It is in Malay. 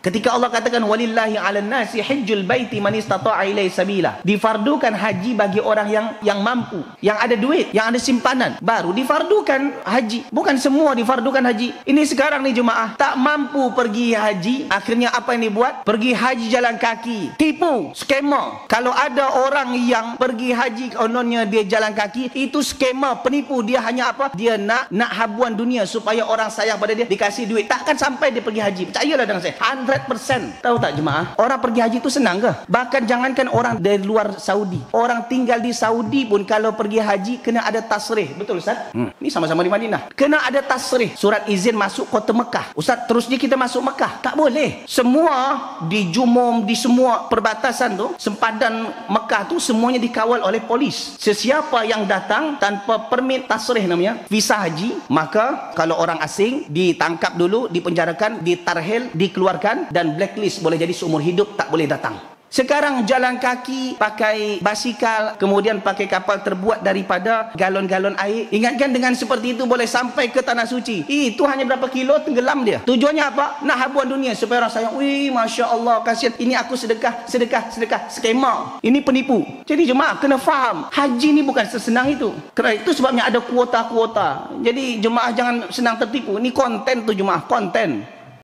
Ketika Allah katakan walillahi 'alan nasi hajjul baiti man istata'a ilaihi sabila, difardukan haji bagi orang yang mampu, yang ada duit, yang ada simpanan, baru difardukan haji. Bukan semua difardukan haji. Ini sekarang ni jemaah tak mampu pergi haji, akhirnya apa yang dibuat? Pergi haji jalan kaki. Tipu, skema. Kalau ada orang yang pergi haji kononnya dia jalan kaki, itu skema, penipu. Dia hanya apa? Dia nak habuan dunia supaya orang sayang pada dia, dikasih duit. Takkan sampai dia pergi haji. Percayalah dengan saya. 100%. Tahu tak jemaah? Orang pergi haji itu senang ke? Bahkan jangankan orang dari luar Saudi, orang tinggal di Saudi pun kalau pergi haji kena ada tasrih. Betul Ustaz? Ni sama-sama di Madinah. Kena ada tasrih, surat izin masuk kota Mekah. Ustaz, terusnya kita masuk Mekah. Tak boleh. Semua di Jumum, di semua perbatasan tu, sempadan Mekah tu semuanya dikawal oleh polis. Sesiapa yang datang tanpa permit tasrih namanya, visa haji, maka kalau orang asing ditangkap dulu, dipenjarakan, ditarhil, dikeluarkan, dan blacklist, boleh jadi seumur hidup tak boleh datang. Sekarang jalan kaki, pakai basikal, kemudian pakai kapal terbuat daripada galon-galon air. Ingatkan dengan seperti itu boleh sampai ke Tanah Suci. Itu hanya berapa kilo, tenggelam dia. Tujuannya apa? Nak habuan dunia supaya orang sayang. Wih, Masya Allah, kasihan. Ini aku sedekah. Skema. Ini penipu. Jadi jemaah kena faham, haji ni bukan sesenang itu. Kerana itu sebabnya ada kuota-kuota. Jadi jemaah jangan senang tertipu. Ini konten tu jemaah, konten.